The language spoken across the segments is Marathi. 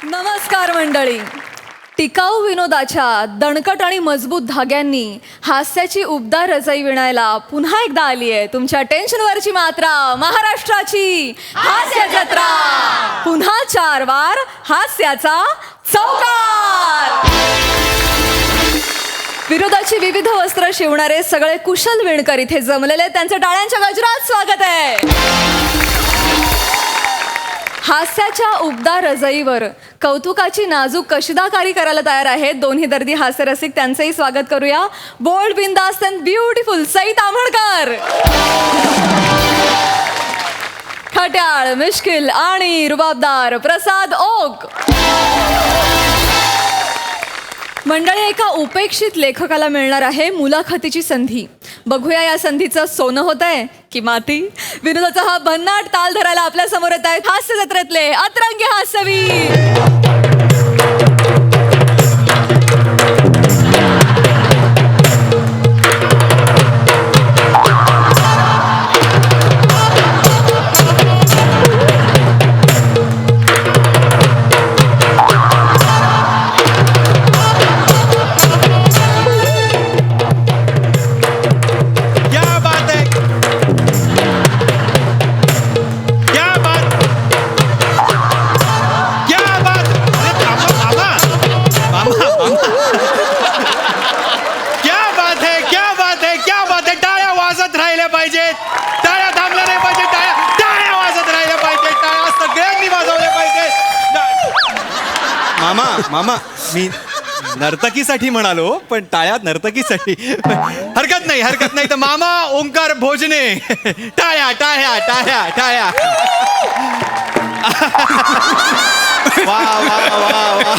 नमस्कार मंडळी. टिकाऊ विनोदाच्या दणकट आणि मजबूत धाग्यांनी हास्याची उबदार रजाई विणायला पुन्हा एकदा आली आहे तुमच्या टेन्शनवरची मात्रा, महाराष्ट्राची हास्य जत्रा. पुन्हा 4 वार हास्याचा चौकार. विनोदाची विविध वस्त्र शिवणारे सगळे कुशल विणकर इथे जमलेले, त्यांचं टाळ्यांच्या गजरात स्वागत आहे. हास्याच्या उबदार रजईवर कौतुकाची नाजूक कशिदाकारी करायला तयार आहेत दोन्ही दर्दी हास्यरसिक. त्यांचंही स्वागत करूया. बोल्ड, बिंदास्त अँड ब्युटिफुल सई ताम्हणकर, खट्याळ, मिश्किल आणि रुबाबदार प्रसाद ओक. मंडळी, एका उपेक्षित लेखकाला मिळणार आहे मुलाखतीची संधी. बघूया या संधीचं सोनं होत आहे की माती. विनोदाचा हा भन्नाट ताल धरायला आपल्या समोर येत आहेत हास्य जत्रेतले अतरंगी हास्यवीर. मामा, मी नर्तकीसाठी म्हणालो, पण टाळ्या नर्तकीसाठी. हरकत नाही तर मामा ओंकार भोजने, टाळ्या टाळ्या टाळ्या टाळ्या. वा वा वा वा.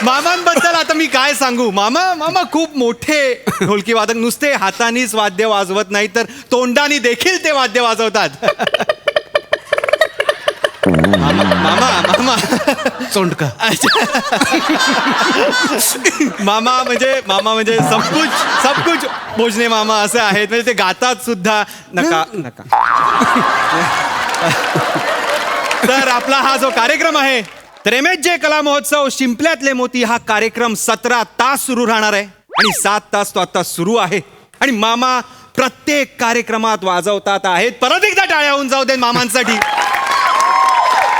मामांबद्दल आता मी काय सांगू. मामा खूप मोठे ढोलकी वादक. नुसते हातानीच वाद्य वाजवत नाही तर तोंडानी देखील ते वाद्य वाजवतात. मामा सोंडका. मामा म्हणजे सब कुछ भोजने मामा असे आहेत. म्हणजे ते गातात सुद्धा. नका. तर आपला हा जो कार्यक्रम आहे, तर MHJ कला महोत्सव शिंपल्यातले मोती हा कार्यक्रम 17 तास सुरू राहणार आहे आणि 7 तास तो आता सुरू आहे. आणि मामा प्रत्येक कार्यक्रमात वाजवतात आहेत. परत एकदा टाळ्या होऊन जाऊ दे मामांसाठी.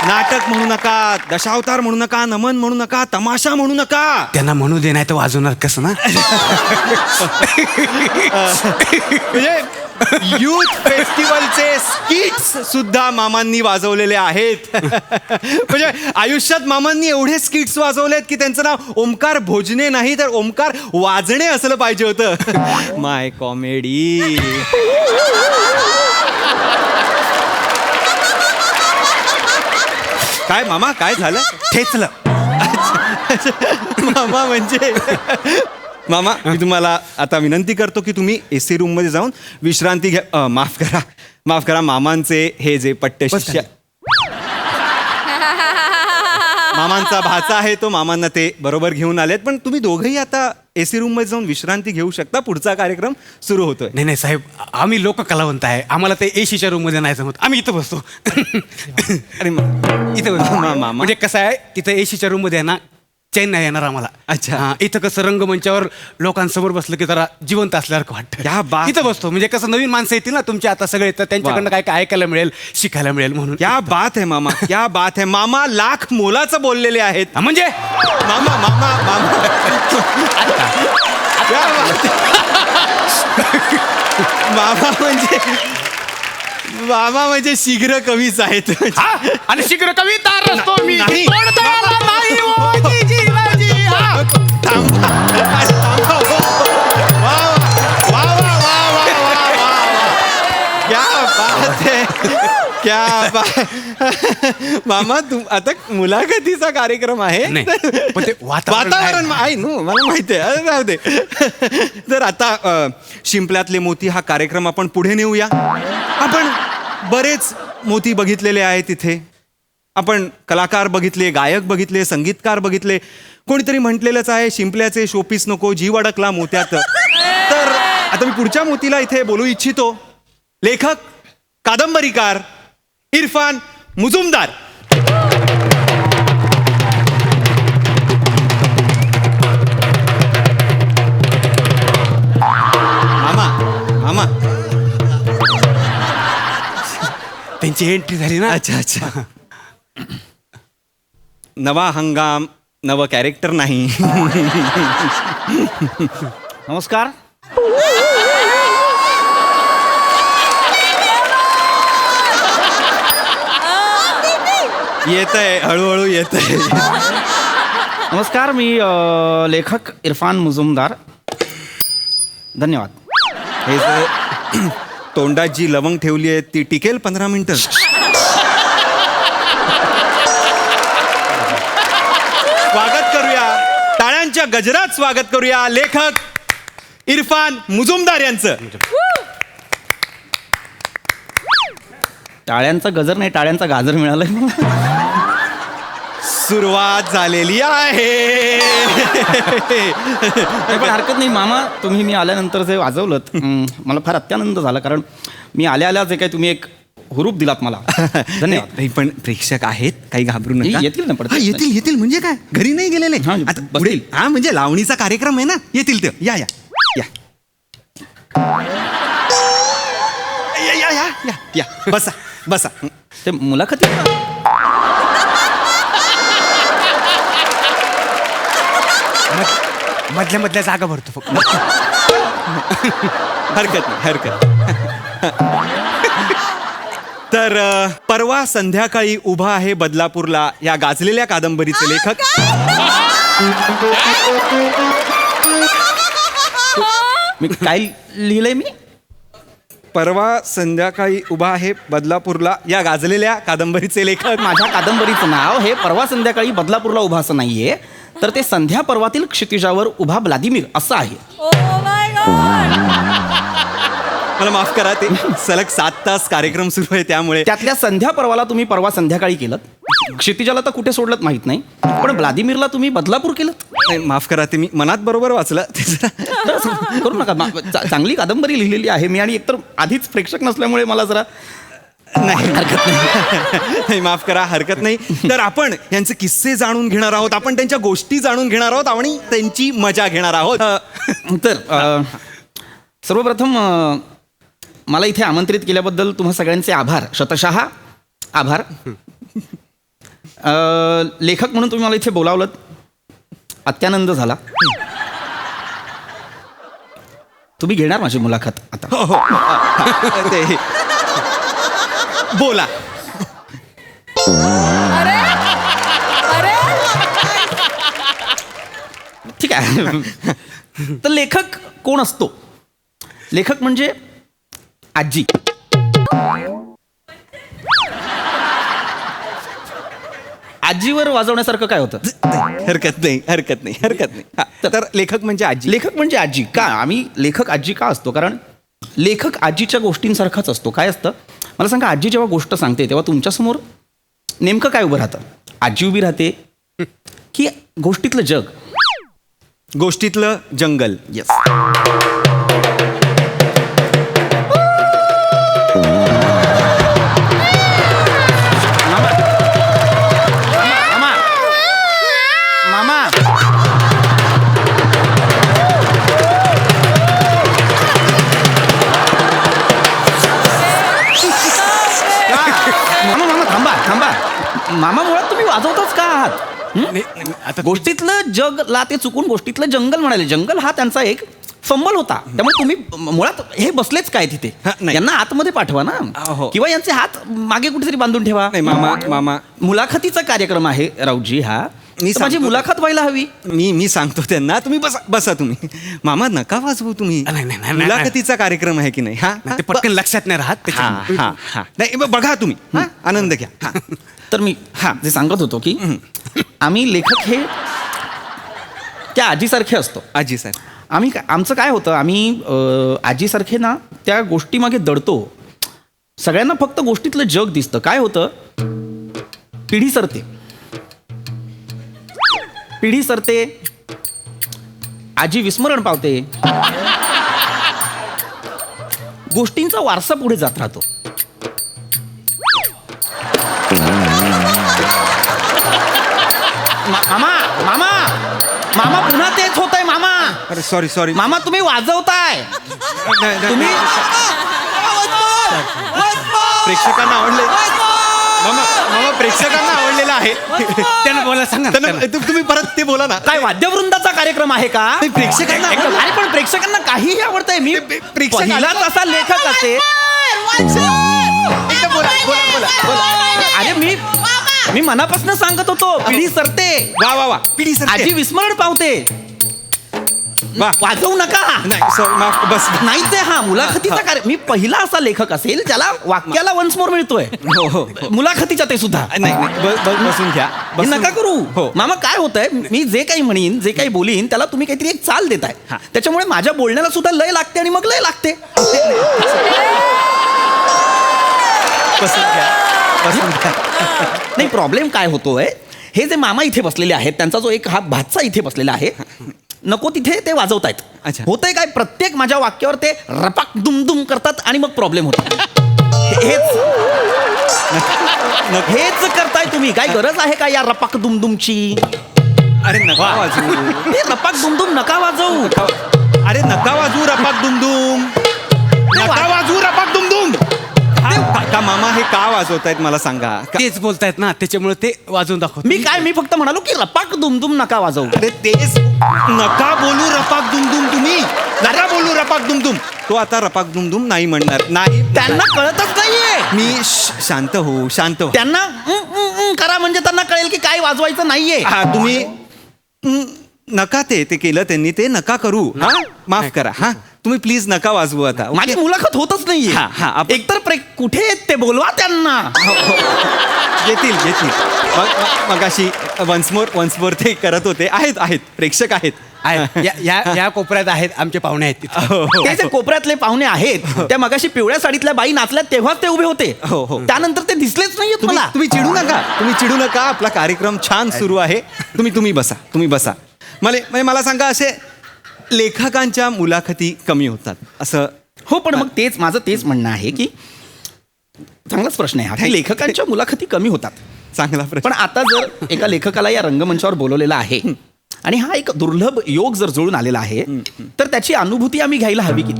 नाटक म्हणू नका, दशावतार म्हणू नका, नमन म्हणू नका, तमाशा म्हणू नका. त्यांना म्हणू दे, नाही तर वाजवणार कसं ना. म्हणजे युथ फेस्टिवलचे स्किट्स सुद्धा मामांनी वाजवलेले आहेत. म्हणजे आयुष्यात मामांनी एवढे स्किट्स वाजवलेत की त्यांचं नाव ओंकार भोजने नाही तर ओंकार वाजणे असलं पाहिजे होतं. माय कॉमेडी. काय मामा, काय झालं? ठेचलं. मामा मी तुम्हाला आता विनंती करतो की तुम्ही AC रूम मध्ये जाऊन विश्रांती घ्या. माफ करा मामांचे हे जे पट्टे शिष्य, मामांचा भाचा आहे तो, मामांना ते बरोबर घेऊन आलेत. पण तुम्ही दोघंही आता AC रूम मध्ये जाऊन विश्रांती घेऊ शकता. पुढचा कार्यक्रम सुरू होतोय. नाही साहेब, आम्ही लोक कलावंत आहे. आम्हाला ते ACच्या रूम मध्ये नाही जमत. आम्ही इथं बसतो. अरे इथं बसतो. मामा म्हणजे कसं आहे, तिथं ACच्या रूम मध्ये आहे ना, चैन नाही येणार आम्हाला. अच्छा. इथं कसं रंगमंचावर लोकांसमोर बसलं की जरा जिवंत असल्यासारखं वाटतं. इथं बसतो म्हणजे कसं नवीन माणसं येतील ना तुमच्या आता सगळे, तर त्यांच्याकडनं काय काय ऐकायला मिळेल, शिकायला मिळेल म्हणून. क्या बात आहे मामा, क्या बात आहे. मामा लाख मोलाचं बोललेले आहेत. म्हणजे मामा म्हणजे शीघ्र कवीच आहेत. आणि शीघ्र कविता रचतो मी. नाही. क्या मामा, आता मुलाखतीचा कार्यक्रम आहे. पण ते वातावरण आहे नो, मला माहिती आहे. राहू दे. तर आता शिंपल्यातले मोती हा कार्यक्रम आपण पुढे नेऊया. आपण बरेच मोती बघितलेले आहेत इथे. आपण कलाकार बघितले, गायक बघितले, संगीतकार बघितले. कोणीतरी म्हटलेलंच आहे, शिंपल्याचे शोपीस नको, जीव अडकला मोत्यात. तर आता मी पुढच्या मोतीला इथे बोलू इच्छितो. लेखक, कादंबरीकार इरफान मुजुमदार. तुमची एंट्री झाली ना. अच्छा अच्छा. नवा हंगाम नवं कॅरेक्टर नाही. नमस्कार. येतंय हळूहळू येतंय. नमस्कार, मी लेखक इरफान मुजुमदार. धन्यवाद. हे जर तोंडात जी लवंग ठेवली आहे ती टिकेल 15 मिनिटं. स्वागत करूया, टाळ्यांच्या गजरात स्वागत करूया लेखक इरफान मुजुमदार यांचं. टाळ्यांचा गजर नाही, टाळ्यांचा गाजर मिळालाय मला. सुरुवात झालेली आहे. नाही, पण हरकत नाही मामा, तुम्ही मी आल्यानंतर जे वाजवलं मला फार अत्यानंद झाला, कारण मी आल्या जे काही तुम्ही एक हुरूप दिलात मला. धन्यवाद. नाही पण प्रेक्षक आहेत, काही घाबरू नका. येतील ना, पडतात. हा, येतील येतील म्हणजे काय, घरी नाही गेलेले. हा, आता पुढे हा म्हणजे लावणीचा कार्यक्रम आहे ना, येतील ते. या या या या या या या या बसा बसा. ते मुलाखती मधल्या मधल्या जागा भरतो फक्त. हरकत नाही हरकत. तर परवा संध्याकाळी उभा आहे बदलापूरला या गाजलेल्या कादंबरीचे लेखक मी काय लिहिलंय मी? परवा संध्याकाळी उभा आहे बदलापूरला या गाजलेल्या कादंबरीचे लेखक. माझ्या कादंबरीचं नाव हे परवा संध्याकाळी बदलापूरला उभा असं नाहीये, तर ते संध्या पर्वातील क्षितिजावर उभा व्लादिमीर असं आहे. मला माफ करा, ते सलग 7 तास कार्यक्रम सुरू आहे त्यामुळे. त्यातल्या संध्या पर्वाला तुम्ही परवा संध्याकाळी केलं, क्षितिजाला तर कुठे सोडलं माहित नाही, पण व्लादिमीरला तुम्ही बदलापूर केलं. नाही, माफ करा, ते मी मनात बरोबर वाचलं. ते जरा करू नका. चांगली कादंबरी लिहिलेली आहे मी, आणि एकतर आधीच प्रेक्षक नसल्यामुळे मला जरा नाही हरकत नाही. नाही, माफ करा, हरकत नाही. तर आपण यांचे किस्से जाणून घेणार आहोत, आपण त्यांच्या गोष्टी जाणून घेणार आहोत आणि त्यांची मजा घेणार आहोत. तर सर्वप्रथम मला इथे आमंत्रित केल्याबद्दल तुम्हा सगळ्यांचे आभार, शतशः आभार. लेखक म्हणून तुम्ही मला इथे बोलावलं, अत्यानंद झाला. तुम्ही घेणार माझी मुलाखत आता? हो हो. ते बोला. अरे अरे ठीक आहे. तर लेखक कोण असतो? लेखक म्हणजे आजी. आजीवर वाजवण्यासारखं काय होतं? हरकत नाही हरकत नाही हरकत नाही. हा, तर लेखक म्हणजे आजी. लेखक म्हणजे आजी. का आम्ही लेखक आजी का असतो? कारण लेखक आजीच्या गोष्टींसारखाच असतो. काय असतं मला सांगा, आजी जेव्हा गोष्ट सांगते तेव्हा तुमच्यासमोर नेमकं काय उभं राहतं? आजी उभी राहते की गोष्टीतलं जग? गोष्टीतलं जंगल. येस. मामा थांबा थांबा. मामा, मुळात तुम्ही वाजवतच का आहात? आता गोष्टीतलं जगला ते चुकून गोष्टीतलं जंगल म्हणाले. जंगल हा त्यांचा एक फंबल होता, त्यामुळे तुम्ही मुळात हे बसलेच काय तिथे? नाही. यांना आतमध्ये पाठवा ना, हो. किंवा यांचे हात मागे कुठेतरी बांधून ठेवा. नाही मामा मुलाखतीचा कार्यक्रम आहे राऊजी हा. मी तर माझी सांगतो. मुलाखत व्हायला हवी. मी सांगतो त्यांना, तुम्ही बसा बसा तुम्ही. मामा नका वाजवू तुम्ही. नाही, नाही, नाही, मुलाखतीचा कार्यक्रम आहे की नाही? हा नाही, ते पटकन लक्षात नाही राहत हा त्याच्यामुळे. हा हा. नाही बघा तुम्ही, हा, आनंद घ्या. हा. तर मी जे सांगत होतो की आम्ही लेखक हे त्या आजीसारखे असतो. आजी सर. आमचं काय होतं, आम्ही आजीसारखे ना त्या गोष्टीमागे दडतो. सगळ्यांना फक्त गोष्टीतलं जग दिसतं. काय होतं, पिढी सरते, आजी विस्मरण पावते, गोष्टींचा वारसा पुढे जात राहतो. मामा पुन्हा तेच होतंय. मामा, अरे सॉरी मामा तुम्ही वाजवताय. तुम्ही प्रेक्षकांना आवडले मामा प्रेक्षकांना आवडलेलं आहे. त्यांना बोला सांगा ना, त्यांना तुम्ही परत ते बोला ना. काय वाद्यवृंदाचा कार्यक्रम आहे का? नाही, प्रेक्षकांना आवडलं. अरे पण प्रेक्षकांना काहीही आवडतंय. मी प्रेक्षकांना- पहिलाच असा लेखक असे. अरे मी मनापासून सांगत होतो, पिढी सरते, वा पिढी सर आजी विस्मरण पावते. वा वाजवू नका. नाही सर माफ बस नाही ते हा मुलाखतीचा कार्य. मी पहिला असा लेखक असेल ज्याला वाक्याला वन्स मोर मिळतोय. हो. मुलाखतीचा ते सुद्धा. नाही बसून घ्या हे नका करू. हो. मामा काय होतंय, मी जे काही म्हणीन, जे काही बोलीन, त्याला तुम्ही काहीतरी एक चाल देताय. त्याच्यामुळे माझ्या बोलण्याला सुद्धा लय लागते आणि मग लय लागते. बसून घ्या. नाही प्रॉब्लेम काय होतोय, हे जे मामा इथे बसलेले आहेत, त्यांचा जो एक हा भातचा इथे बसलेला आहे, नको तिथे ते वाजवतायत. अच्छा. होतंय काय, प्रत्येक माझ्या वाक्यावर ते रपाक दुमदुम करतात आणि मग प्रॉब्लेम होतो. हेच करताय तुम्ही. काय गरज आहे का या रपाक दुमदुमची? अरे नका वाजवू. ते रपाक दुमदुम नका वाजवू. अरे नका वाजवू रपाक दुमदुम. नका वाजवू रपाक दुमदुम. का मामा हे का वाजवतायत मला सांगा. तेच बोलतायत ना, त्याच्यामुळे ते वाजवून दाखवत. मी फक्त म्हणालो की रपाक दुमदुम नका वाजवू. अरे तेच नका बोलू रपाक दुमदुम. तुम्ही नका बोलू रपाक दुमदुम. तो आता रपाक दुमदुम नाही म्हणणार. नाही त्यांना कळतच नाहीये. मी शांत हो. त्यांना करा म्हणजे त्यांना कळेल की काय वाजवायचं नाहीये. हा तुम्ही नका ते केलं त्यांनी. ते नका करू. हा माफ करा. हा तुम्ही प्लीज नका वाजवू आता. ओके? माझी मुलाखत होतच नाहीये. एकतर एकतर ते बोलवा त्यांना. येतील मगाशी वन्स मोर ते करत होते. आहेत प्रेक्षक आहेत. या कोपऱ्यात आहेत आमचे पाहुणे आहेत तिथे. ते जे कोपऱ्यातले पाहुणे आहेत, त्या मगाशी पिवळ्या साडीतल्या बाई नाचल्या तेव्हाच ते उभे होते. हो. त्यानंतर ते दिसलेच नाहीयेत मला. तुम्ही चिडू नका. आपला कार्यक्रम छान सुरू आहे. तुम्ही बसा. मला सांगा, असे लेखकांच्या मुलाखती कमी होतात असं? हो पण मग माझं तेच म्हणणं आहे की चांगलाच प्रश्न आहे हा, की लेखकांच्या मुलाखती कमी होतात. चांगला प्रश्न. पण आता जर एका लेखकाला या रंगमंचावर बोलवलेला आहे आणि हा एक दुर्लभ योग जर जुळून आलेला आहे, तर त्याची अनुभूती आम्ही घ्यायला हवी की.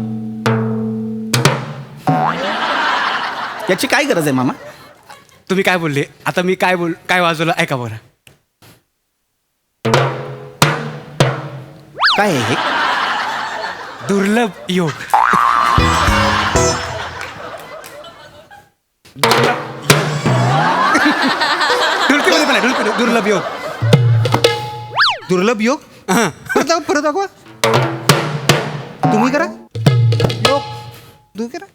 याची काय गरज आहे मामा? तुम्ही काय बोलले आता? मी काय वाजवलं ऐका बरं. काय आहे हे? दुर्लभ योग. दुर्लभ योग. दुर्लभ योग. परत दाखवा. तुम्ही करा योग. तुम्ही करा.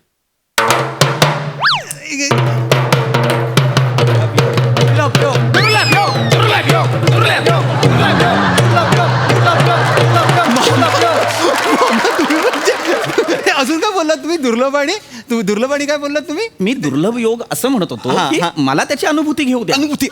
अजून काय बोललात तुम्ही? दुर्लभ आणि काय बोललात तुम्ही? मी दुर्लभ योग असं म्हणत होतो हा, की हा. मला त्याची अनुभूती घेऊ द्या. अनुभूती.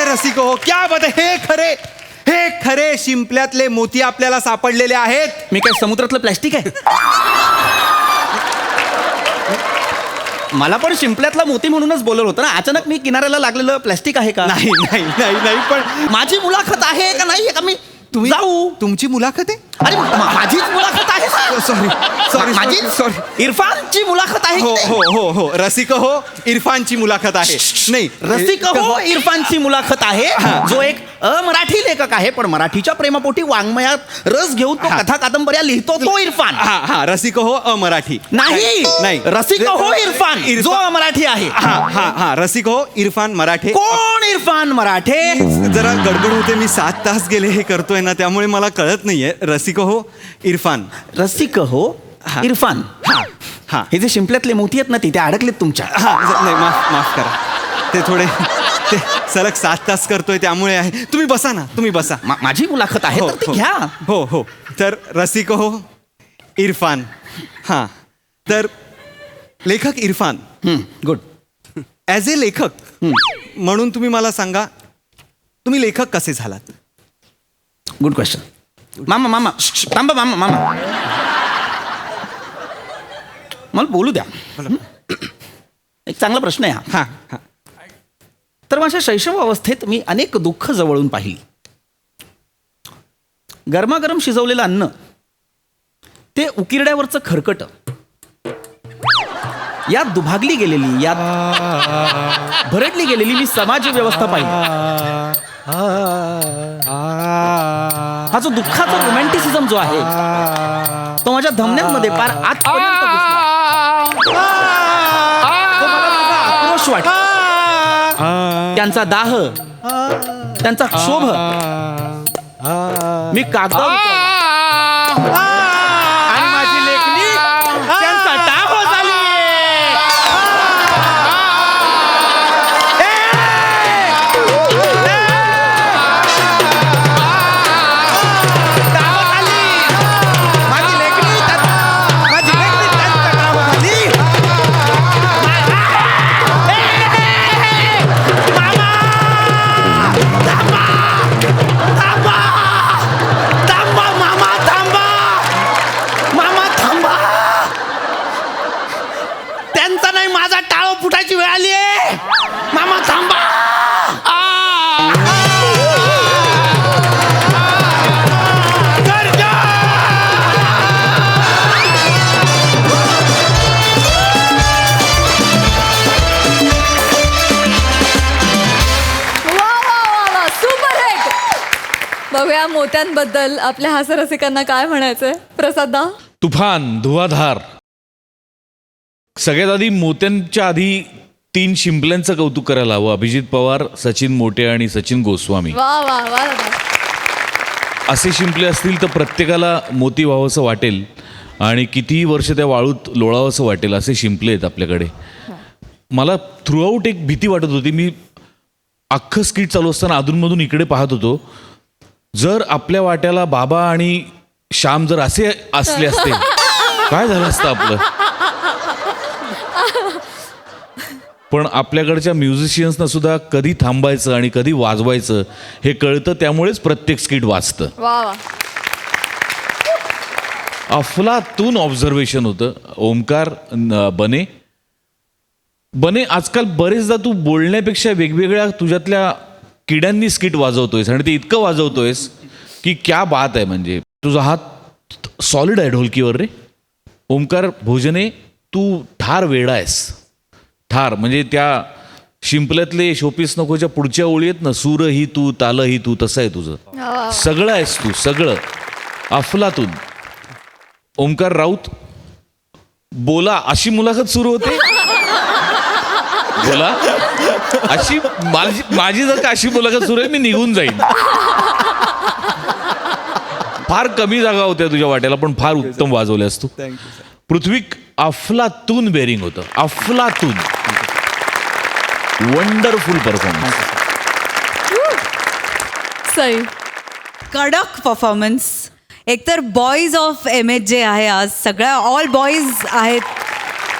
रसिको, क्या बात है. हे खरे शिंपल्यातले मोती आपल्याला सापडलेले आहेत. मी काय समुद्रातलं प्लॅस्टिक आहे? मला पण शिंपल्यातला मोती म्हणूनच बोलवलं होतं ना. अचानक मी किनाऱ्याला लागलेलं प्लॅस्टिक आहे का? नाही पण माझी मुलाखत आहे का नाही का? मी तुम्ही जाऊ. तुमची मुलाखत आहे? अरे माझीच मुलाखत आहे. सॉरी. इरफानची मुलाखत आहे. हो रसिक हो, इरफानची मुलाखत आहे. नाही रसिक हो, इरफानची मुलाखत आहे, जो एक अमराठी लेखक आहे, पण मराठीच्या प्रेमापोटी वाङ्मयात रस घेऊन तो कथा कादंबऱ्या लिहितो तो इरफान. हा रसिक हो अमराठी. नाही रसिक हो इरफान, जो अमराठी आहे. हा रसिक हो इरफान मराठे. कोण इरफान मराठे? जरा गडबड होते. मी 7 तास गेले हे करतोय ना, त्यामुळे मला कळत नाहीये. रसिक हो इरफान. रसिक हो इरफान. हा हे जे शिंपल्यातले मोती आहेत ना, तिथे अडकलेत तुमच्या. नाही माफ करा. ते थोडे ते सलग 7 तास करतोय त्यामुळे आहे. तुम्ही बसा ना, तुम्ही बसा. माझी मुलाखत आहे तर ती घ्या. हो हो. तर रसिक हो इरफान. हां, तर लेखक इरफान, गुड. ॲज ए लेखक म्हणून तुम्ही मला सांगा, तुम्ही लेखक कसे झालात? Good question. मामा थांबा मामा. मला बोलू द्या. एक चांगला प्रश्न आहे हा. हां हां. तर माझ्या शैशव अवस्थेत मी अनेक दुःख जवळून पाहिली. गरमागरम शिजवलेलं अन्न, ते उकिरड्यावरचं खरकट, यात दुभागली गेलेली, यात भरडली गेलेली मी समाज व्यवस्था पाहिली. हा जो दुःखाचा रोमॅन्टिसिझम जो आहे तो माझ्या धमन्यांमध्ये पार आतपर्यंत घुसला. तो मला माझा आक्रोश वाटला, त्यांचा दाह, त्यांचा क्षोभ. मी कागदावर उतरलो. आणि माझी लेखणी त्यांचा टाहो झाली. त्यांचा नाही, माझा टाळो फुटायची वेळ आली आहे. मामा थांबा. Super hit. बघूया मोत्यांबद्दल आपल्या हास्यरसिकांना काय म्हणायचंय. प्रसादा. तुफान, धुवाधार. सगळ्यात आधी मोत्यांच्या आधी 3 शिंपल्यांचं कौतुक करायला हवं. अभिजित पवार, सचिन मोटे आणि सचिन गोस्वामी. वा वा वा. असे शिंपले असतील तर प्रत्येकाला मोती व्हावंसं वाटेल आणि कितीही वर्ष त्या वाळूत लोळावंसं वाटेल. असे शिंपले आहेत आपल्याकडे. मला थ्रूआउट एक भीती वाटत होती. मी अख्खं स्किट चालू असताना अधूनमधून इकडे पाहत होतो, जर आपल्या वाट्याला बाबा आणि श्याम जर असे असले असते काय झालं असतं आपलं. पण आपल्याकडच्या म्युझिशियन्सना सुद्धा कधी थांबायचं आणि कधी वाजवायचं हे कळतं, त्यामुळेच प्रत्येक स्किट वाजतं. वा वा. अफलातून ऑब्झर्वेशन होतं. ओमकार, बने आजकाल बरेचदा तू बोलण्यापेक्षा वेगवेगळ्या तुझ्यातल्या किड्यांनी स्किट वाजवतोयस आणि ते इतकं वाजवतोयस की क्या बात आहे. म्हणजे तुझा हात सॉलिड आहे ढोलकीवर रे. ओमकार भोजने, तू ठार वेडा आहेस. ठार म्हणजे त्या शिंपल्यातले शोपीस नकोच्या पुढच्या ओळी आहेत ना, सूरही तू तालही तू, तसं आहे तुझं. सगळं आहेस तू, सगळं अफलातून. ओमकार राऊत, बोला अशी मुलाखत सुरू होते. बोला अशी माझी जर का अशी मुलाखत सुरू आहे मी निघून जाईन. फार कमी जागा होत्या तुझ्या वाट्याला, पण फार उत्तम वाजवल्यास तू. पृथ्वीक अफलातून बेरिंग होतं. अफलातून. Wonderful performance. सई. कडक परफॉर्मन्स. एकतर बॉईज ऑफ MH जे आहे आज, सगळ्या ऑल बॉईज आहेत.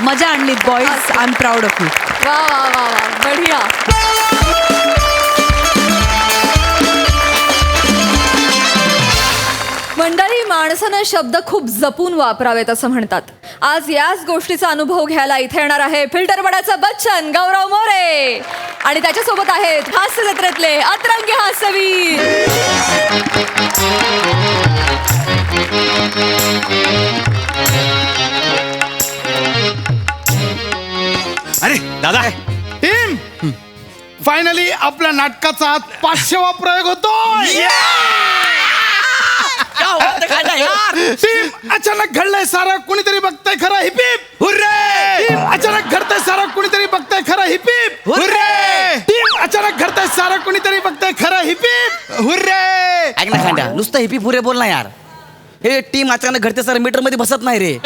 मजा आणलीत boys. I am proud of you. वा वा वा वा. बढिया. मंडळी, माणसानं शब्द खूप जपून वापरावेत असं म्हणतात. आज याच गोष्टीचा अनुभव घ्यायला इथे येणार आहे फिल्टरपणाचा बच्चन गौरव मोरे आणि त्याच्यासोबत आहेत हास्य जत्रेतले अतरंगी हास्यवीर. अरे दादा, टीम फायनली आपल्या नाटकाचा आज 500वा प्रयोग होतोय. टीम अचानक घडलंय सारं, कुणीतरी बघतंय खरं हिप हिप हुर्रे. टीम अचानक घडतंय सारं, कुणीतरी बघतंय खरं हिप हिप हुर्रे. टीम अचानक घडतंय सारं, कुणीतरी बघतंय खरं हिप हिप हुर्रे. ऐक ना खांड्या, नुसतं हिपी पुरे बोल ना यार. हे टीम अचानक घडते सर मीटर मध्ये बसत नाही रे.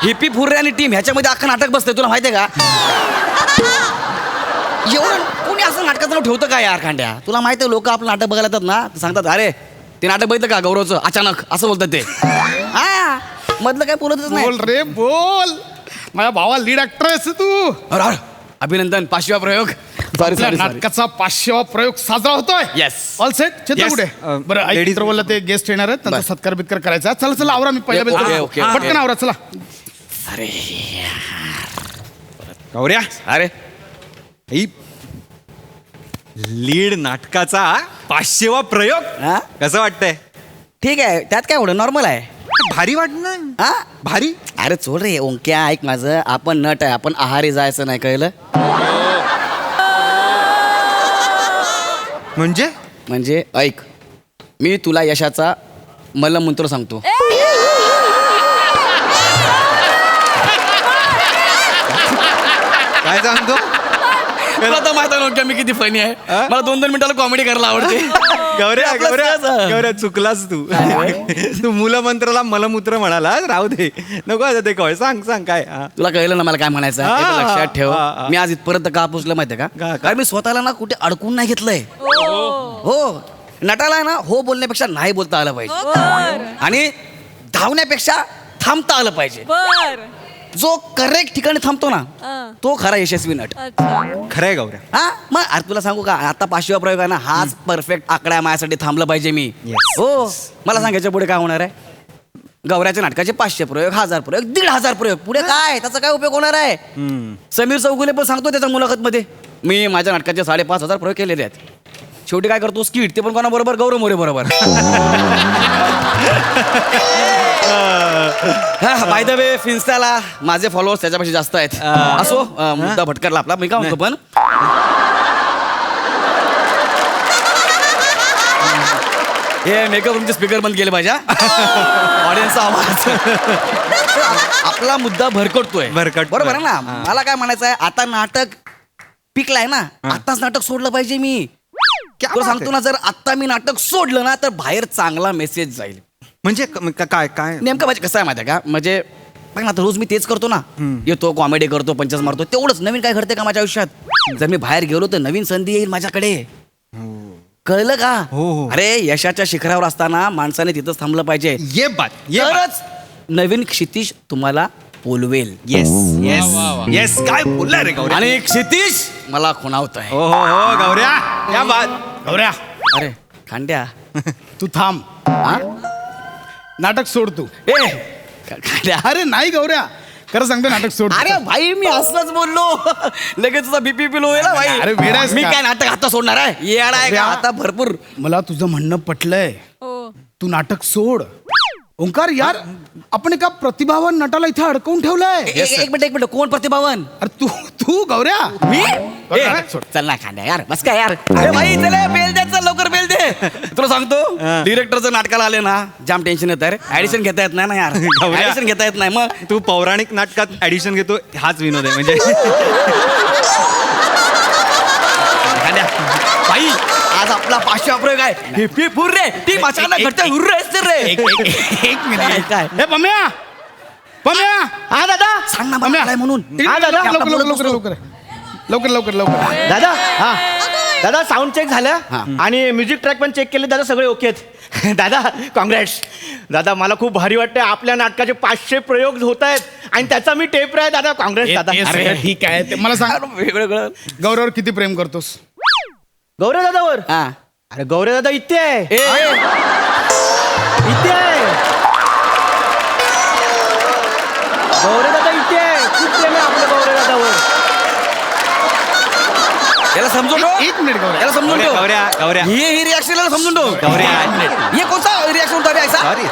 हिपी फुर्रे आणि टीम ह्याच्यामध्ये अख्खं नाटक बसतंय, तुला माहितीये का? एवढं कोणी असं नाटकाचं नाव ठेवतं का यार खांड्या? तुला माहिती आहे लोक आपलं नाटक बघायला येतात ना ते सांगतात अरे ते नाटक बघितलं का गौरवचं अचानक असं बोलतात ते. हा मधलं काय बोलतच नाही. बोल रे बोल. माझ्या भावा लीड ऍक्टर आहेस तू. अरे, अरे, अभिनंदन 5वा प्रयोग. आपल्या नाटकाचा 500वा प्रयोग साजरा होतोय. Yes. All set Chetan Yes. कुठे? बरं ladies- ऐक बोलला ते गेस्ट येणार आहेत त्यांचा सत्कार बित्कार करायचा. चला चला आवरा मी पहिल्या Okay, बेलचा. okay, पटकन okay. आवरा चला. अरे गौऱ्या अरे ही लीड नाटकाचा 500वा प्रयोग हा? कसं वाटतंय? ठीक आहे त्यात काय एवढं नॉर्मल आहे. भारी वाटणार हा भारी. अरे चोल रे ओंक्या ऐक माझं आपण नट आहे आपण आहारी जायचं नाही कळलं. म्हणजे ऐक मी तुला यशाचा मलमूत्र सांगतो. काय सांगतो? तुला तर माहिती आहे ओंक्या मी किती फनी आहे. मला 2-2 मिनिटाला कॉमेडी करायला आवडते. गौऱ्या आपलं गौऱ्या सहज आहे. गौऱ्या चुकलास तू. तू मूलमंत्राला मलमूत्र म्हणाला राहू दे नको आता ते कळ सांग सांग काय. हा. तुला कळलं ना मला काय म्हणायचं आहे? ते पण लक्षात ठेव. हा. मी आज इथपर्यंत का पोचलं माहितीये का? का कारण मी स्वतःला ना कुठे अडकून नाही घेतलंय. हो नटाला आहे ना हो बोलण्यापेक्षा नाही बोलता आलं पाहिजे आणि धावण्यापेक्षा थांबता आलं पाहिजे. जो करेक्ट ठिकाणी थांबतो ना तो खरा यशस्वी नट. खरंय गौऱ्या. हा मग अरे तुला सांगू का आता 500वा प्रयोग आहे ना हाच परफेक्ट आकडा आहे माझ्यासाठी थांबलं पाहिजे मी. Yes. हो मला सांगायच्या पुढे काय होणार आहे. गौऱ्याच्या नाटकाचे 500 प्रयोग 1000 प्रयोग 1500 प्रयोग पुढे काय त्याचा काय उपयोग होणार आहे. समीर चौगुले पण सांगतो त्याच्या मुलाखतमध्ये मी माझ्या नाटकाचे 5500 प्रयोग केलेले आहेत. शेवटी काय करतो स्किट ते पण कोणाबरोबर गौरव मोरे बरोबर. बाय द वे फिन्स्टाला माझे फॉलोअर्स त्याच्यापेक्षा जास्त आहेत. असो मुद्दा भटकरला आपला मी काय म्हणतो पण हे मेकअप रूमचे स्पीकर बंद केले पाहिजे. ऑडियन्सचा आवाज. आपला मुद्दा भरकटतोय बरोबर आहे ना. मला काय म्हणायचं आहे आता नाटक पिकलाय ना आताच नाटक सोडलं पाहिजे मी. तुला सांगतो ना जर आत्ता मी नाटक सोडलं ना तर बाहेर चांगला मेसेज जाईल. म्हणजे काय काय नेमकं म्हणजे कसं आहे माहिती आहे का म्हणजे बघ ना आता रोज मी तेच करतो ना येतो कॉमेडी करतो पंचस मारतो तेवढंच नवीन काय घडते का माझ्या आयुष्यात. जर मी बाहेर गेलो तर नवीन संधी येईल माझ्याकडे. कळलं का. हो. अरे यशाच्या शिखरावर असताना माणसाने तिथंच थांबलं पाहिजे. ये बात तरच नवीन क्षितिश तुम्हाला बोलवेल. येस येस येस काय बोललाय रे गौऱ्या. आणि क्षितिश मला खुणावत आहे. हो हो हो गौऱ्या या बात. गौऱ्या अरे खांड्या तू थांब. हा? नाटक सोड तू. ए खांड्या अरे नाही गौऱ्या खरं सांगतो नाटक सोड. अरे भाई मी असंच बोललो लगेच तुझा बीपी पिलो होईल ना भाई. अरे वेडा आहेस मी का? काय नाटक आता सोडणार आहे येणार आहे का आता भरपूर. मला तुझं म्हणणं पटलंय. तू नाटक सोड. ओंकार यार आपण एका प्रतिभावान नटाला इथे अडकवून ठेवलंय. एक मिनिट कोण प्रतिभावन. अरे तू तू गौऱ्या मी गौऱ्या, ए, सोड. चल ना खांद्या यार बस काय यार. अरे भाई चल बेल दे चल लवकर बेल दे. तुला सांगतो डिरेक्टरचं नाटकाला आले ना जाम टेन्शन येत आहे. ऍडिशन घेता येत नाही ना यार. गौऱ्या. ऍडिशन घेता येत नाही मग तू पौराणिक नाटकात ऍडिशन घेतो हाच विनोद आहे म्हणजे. खांद्या भाई आज आपला 500 प्रयोग आहे. हिप हिप हुर्रे टीम अचानक घडते हुर्रे असते रे. एक मिनिट काय हे पम्या पम्या हा दादा सांग ना पम्या. मला म्हणून. हा दादा आपला लवकर बोलत लवकर नसतो. लवकर लवकर लवकर लवकर. दादा दादा साऊंड चेक झालं आणि म्युझिक ट्रॅक पण चेक केले दादा सगळे ओके आहेत. दादा काँग्रेट्स दादा मला खूप भारी वाटतंय आपल्या नाटकाचे 500 प्रयोग होत आहेत आणि त्याचा मी टेप आहे दादा. काँग्रेस दादा. अरे ठीक आहे ते मला सांग वेगवेगळं गौरवर किती प्रेम करतोस. गौरव दादावर हा अरे गौरव दादा इथे आहे ए इथे आहे गौरव दादा इथे आहे. खूप प्रेम आहे आपल्या गौरव दादावर. याला समजून ठेव. एक मिनिट गौऱ्या याला समजून ठेव. गौऱ्या गौऱ्या ही रिॲक्शन याला समजून ठेव. गौऱ्या ये कोणता रिॲक्शन होता रे ऐसा. Sorry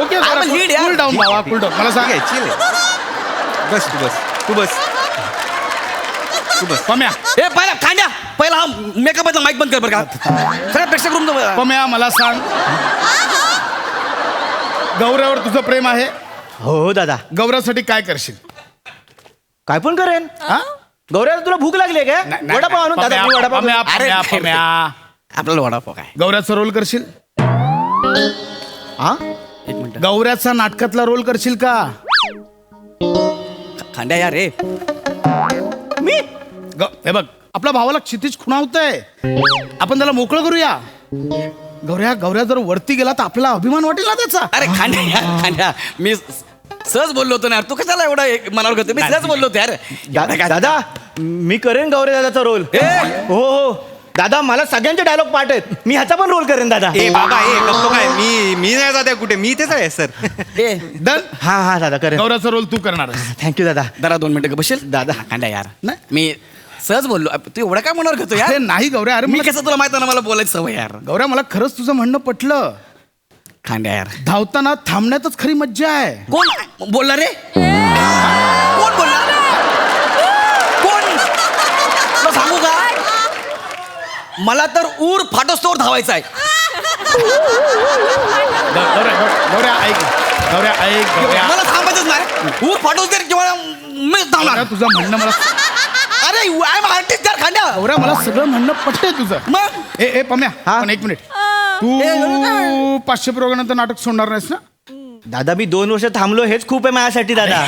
okay I'm a lead यार. कूल डाऊन बाबा कूल डाऊन. मला सांग ठीक आहे chill आहे. बस तू बस तू बस. पम्या ए पहिला खांड्या पहिला हा मेकअपचा माईक बंद कर बरं का. सगळ्या प्रेक्षक रूम पम्या मला सांग गौऱ्यावर तुझं प्रेम आहे. हो दादा गौऱ्यासाठी काय करशील. काय पण करेन. हा? गौरव तुला भूक लागली आहे काय नाही, वडापाव आणून दादा मी वडापाव पम्या, अरे, पम्या, पम्या. आपल्याला वडापाव काय. गौऱ्याचा रोल करशील. हा एक मिनिट गौऱ्याचा नाटकातला रोल करशील का. खांड्या यार रे मी हे बघ आपल्या भावाला क्षितिज खुणावतंय. आपण त्याला मोकळं करूया. गौऱ्या जर वरती गेला तर आपल्याला अभिमान वाटेल ना त्याचा. अरे खांड्या यार, खांड्या मी सहज बोललो होतो ना यार, तू कशाला एवढा मनावर घेतो? मी सहज बोललो होतो यार. दादा मी करेन गौरे दादाचा रोल. हो हो दादा, मला सगळ्यांचे डायलॉग पाठ आहेत. मी ह्याचा पण रोल करेन दादा. ए बाबा ए गप्पो काय, मी नाही जाते कुठे, मी इथेच आहे सर. ए डन. हा दादा करेन. गौऱ्याचा रोल तू करणार. थँक्यू दादा. जरा 2 मिनिटं बसेल दादा. खांड्या यार, नाही. मी सहज बोललो. तू एवढं काय मनावर घेतो यार? अरे नाही गौऱ्या, अरे मी मला कसं तुला माहित ना मला बोलायची सवय यार. गौऱ्या मला खरंच तुझं म्हणणं पटलं. खांड्या यार, धावताना थांबण्यातच खरी मज्जा आहे. कोण बोलला रे? कोण बोलला? कोण? तुला सांगू का, मला तर ऊर फाटोस्तोवर धावायचं आहे. गौऱ्या ऐक. गौऱ्या मला थांबायचंच नाही. ऊर फाटोस्तर किंवा मी धावणार. तुझं म्हणणं मला अरे आय एम आर्टिस्ट यार खांड्या. गौऱ्या मला सगळं म्हणणं पटतंय तुझं. मग ए पम्या, पण 1 मिनिट. तू 500 प्रयोगानंतर नाटक सोडणार नाहीस ना? दादा मी 2 वर्ष थांबलो हेच खूप आहे माझ्यासाठी दादा.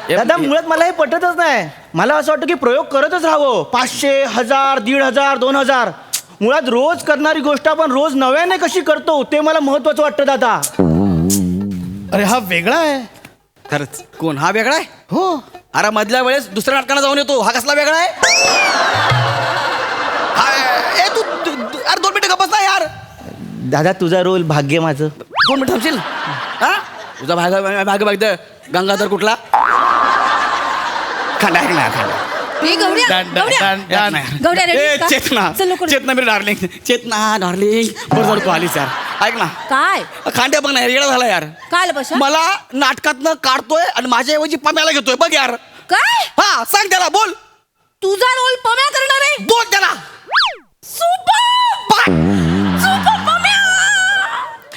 दादा मुळात मला हे पटतच नाही. मला असं वाटतं की प्रयोग करतच राहावं. 500, 1000, 1500, 2000. मुळात रोज करणारी गोष्ट आपण रोज नव्याने कशी करतो ते मला महत्वाचं वाटतं दादा. अरे हा वेगळा आहे. खरंच. कोण हा वेगळा आहे? हो. अरे मधल्या वेळेस दुसऱ्या नाटकाला जाऊन येतो, हा कसला वेगळा आहे? ए तू अरे 2 मिनिटं गप्पस ना यार. दादा तुझा रोल भाग्य माझं. 2 मिनिटं थांबशील? हा तुझा भाग गंगाधर कुठला? खांडा ऐक ना, खांडा. ए, चेतना मेरे डार्लिंग, चेतना डार्लिंग. बरं झालं तू आलीस यार. ऐक ना काय खांड्या बघ ना यार, येडा झाला यार. काय बशा मला नाटकातनं काढतोय आणि माझ्या ऐवजी पम्याला घेतोय बघ यार. काय हा सांग त्याला, बोल. तुझा रोल पम्या करणार आहे? बोल त्याला.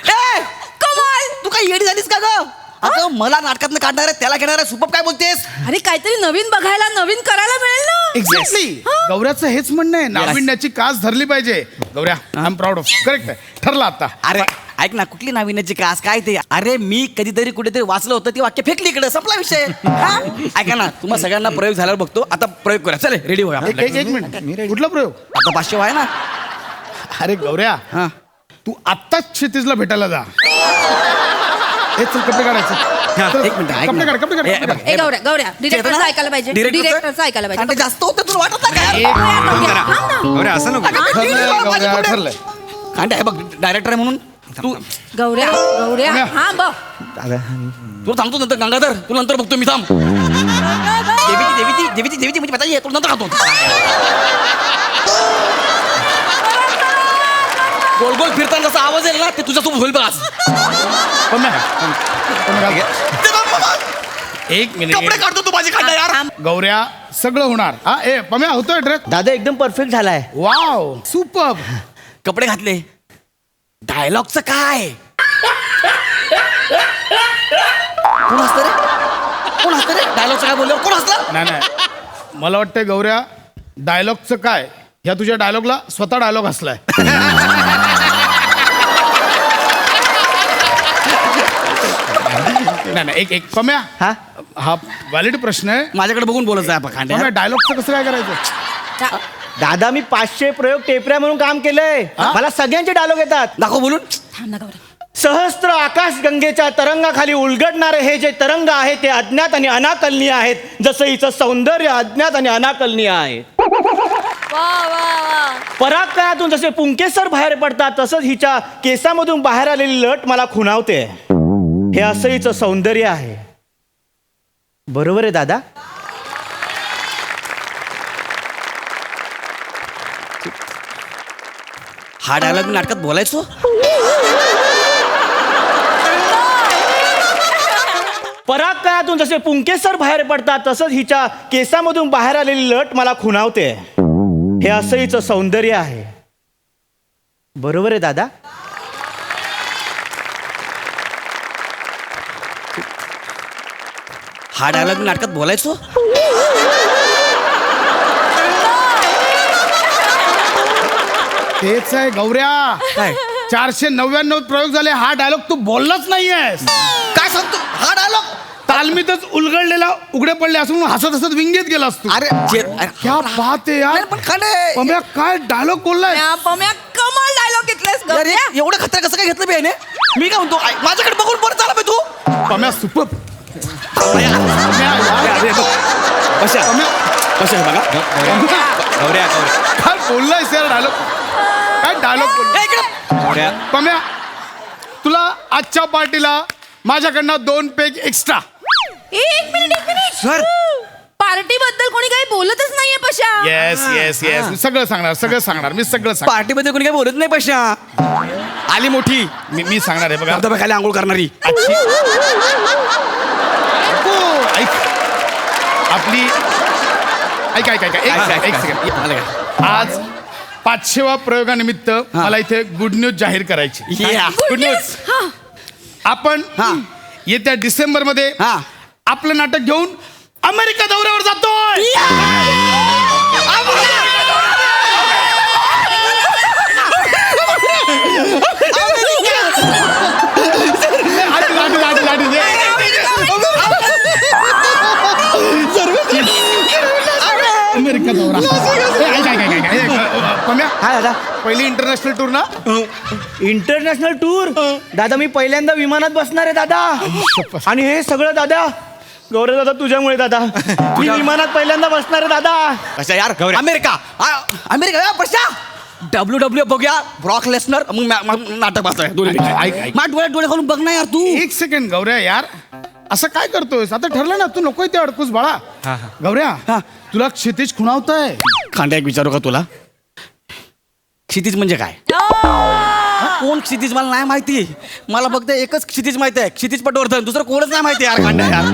ए कमाल. तू काय येडी झालीस का ग? अगं मला नाटकातनं काढणार आहे, त्याला घेणार आहे. सुपब काय बोलतेस? अरे काहीतरी नवीन बघायला, नवीन करायला मिळेल ना. एक्झॅक्टली. गौऱ्याचं हेच म्हणणं आहे, नाविन्याची कास धरली पाहिजे. Gaurya I am proud of. Correct आहे, ठरलं आता. अरे ऐक ना, कुठली नाविन्याची कास काय ते? अरे मी कधीतरी कुठेतरी वाचलं होतं, ती वाक्य फेकली इकडे, संपला विषय. हा? ऐका ना, तुम्हा सगळ्यांना प्रयोग झाल्यावर बघतो. आता प्रयोग करा, चल रेडी होया. एक मिनिट, कुठला प्रयोग? आता 500 आहे ना. अरे गौऱ्या, हा तू आत्ताच क्षितिजला भेटायला जा. हे चल कपडे काढायचे. एक मिनिट ऐक ना. कपडे काढ. ए गौऱ्या डिरेक्टरचं ऐकायला पाहिजे. डिरेक्टरचं ऐकायला आणि पाहिजे. ते जास्त होतं तुला वाटत नाही का? अरे असं नको. गौऱ्या ठरलंय. खांडे आहे बघ, डायरेक्टर आहे म्हणून तू. गौऱ्या हा बघ. तुला सांगतो नंतर गंगाधर, तुला नंतर बघतो मी. थांब. देवीची म्हणजे बताइए, तुला नंतर खातो. गोल गोल फिरताना जसा आवाज येईल ना, ते तुझ्यासोबत होईल बघ आज. एक मिनिट. कपडे काढतो तू माझी खांडा यार. गौऱ्या सगळं होणार. हा ए पम्या होतोय ड्रेस. दादा एकदम परफेक्ट झालाय. Wow super. कपडे घातले. डायलॉगचं काय? कोण हसतं रे? कोण हसतं रे? डायलॉगचं काय बोलल्यावर कोण हसलं? नाही मला वाटतंय गौऱ्या डायलॉगचं काय, ह्या तुझ्या डायलॉगला स्वतः डायलॉग हसलाय. नाही एक पम्या, हा व्हॅलिड प्रश्न आहे. माझ्याकडे बघून बोलत आहे खांड्या. डायलॉगचं कसं काय करायचं? दादा मी 500 प्रयोग टेपऱ्या म्हणून काम केलंय. मला सगळ्यांचे डायलॉग येतात. दाखव बोलून. थांब ना गौऱ्या. सहस्त्र आकाश गंगेच्या तरंगाखाली उलगडणारे हे जे तरंग आहे ते अज्ञात आणि अनाकलनीय आहेत. जसं हिचं सौंदर्य अज्ञात आणि अनाकलनीय आहे. पराकायातून जसे पुंकेसर बाहेर पडतात तसंच हिच्या केसामधून बाहेर आलेली लट मला खुणावते. हे असं हिचं सौंदर्य आहे. बरोबर आहे दादा? हा डायलॉग मी नाटकात बोलायचो. पराकायातून जसे पुंकेसर बाहेर पडतात तसंच हिच्या केसामधून बाहेर आलेली लट मला खुणावते. हे असं हिचं सौंदर्य आहे. बरोबर आहे दादा? हा डायलॉग मी नाटकात बोलायचो. तेच आहे गौऱ्या. काय? 499 प्रयोग झाले, हा डायलॉग तू बोललाच नाहीयेस. काय सांगतो? हा डायलॉग तालमीतच उलगडलेला उघडे पडले असं म्हणून हसत हसत विंगेत गेलास तू. अरे क्या बात आहे यार. पण खंडे पम्या काय डायलॉग बोललाय. पम्या कमाल डायलॉग घेतलास अरे एवढं खतरा कसं काय घेतलं बे याने? मी काय म्हणतो माझ्याकडे बघून परत आला बे तू. पम्या सुपर. काय बोललायस यार डायलॉग. काय डायलॉग बोलला पम्या. तुला आजच्या पार्टीला माझ्याकडनं 2 पेग एक्स्ट्रा. एक मिनिट सर पार्टी बद्दल कोणी काही बोलतच नाहीये पशा. येस येस येस मी सगळं सांगणार मी सगळं सांगणार. पार्टीमध्ये कोणी काय बोलत नाही पैशा. आली मोठी मी सांगणार आहे बघा. धबधब्याखाली आंघोळ करणारी. ऐक आपली ऐक एक सेकंड. आज 500व्या प्रयोगानिमित्त मला इथे गुड न्यूज जाहीर करायची. Good news. आपण येत्या डिसेंबर मध्ये आपलं नाटक घेऊन अमेरिका दौऱ्यावर जातोय. अमेरिका दौरा. हा दादा. पहिली इंटरनॅशनल टूर ना. इंटरनॅशनल टूर दादा. मी पहिल्यांदा विमानात बसणार आहे दादा. आणि हे सगळं दादा गौरव दादा तुझ्यामुळे दादा. मी विमानात पहिल्यांदा बसणार आहे दादा. कशा यार अमेरिका अमेरिका पशा. WWE बघूया ब्रॉक लेसनर मग नाटक बसतोय. ऐक. माझ्या डोळे घालून बघ ना यार तू. एक सेकंड गौऱ्या यार असं काय करतोयस. आता ठरलं ना तू नको ते अडकूस बाळा. गौऱ्या तुला क्षितिज खुणावतंय. खांद्या एक विचारू का तुला. क्षितिज म्हणजे काय. कोण क्षितिज मला नाही माहिती. मला फक्त एकच क्षितिज माहिती आहे. क्षितिज पटवर्धन. दुसरं कोणच नाही माहिती यार. खांद्या यार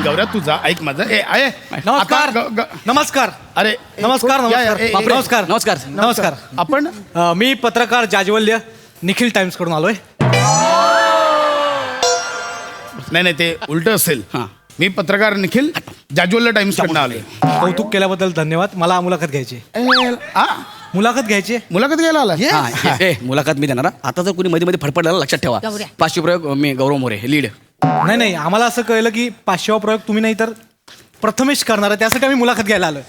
गौऱ्या तुझा ऐक माझं. नमस्कार. नमस्कार. अरे नमस्कार बापरे. नमस्कार नमस्कार नमस्कार. आपण मी पत्रकार जाज्वल्य निखिल टाइम्स कडून आलोय. नाही ते उलट असेल. मी पत्रकार निखिल जाज्वल्य टाइम्स कडनं आलोय. कौतुक केल्याबद्दल धन्यवाद. मला मुलाखत घ्यायची. मुलाखत घ्यायची. मुलाखत घ्यायला आला. मुलाखत मी देणार. आता जर कोणी मध्ये मध्ये फडफडला लक्षात ठेवा. 500 प्रयोग मी गौरव मोरे लीड. नाही आम्हाला असं कळलं की 500वा प्रयोग तुम्ही नाही तर प्रथमेश करणार आहे. त्यासाठी आम्ही मुलाखत घ्यायला आलोय.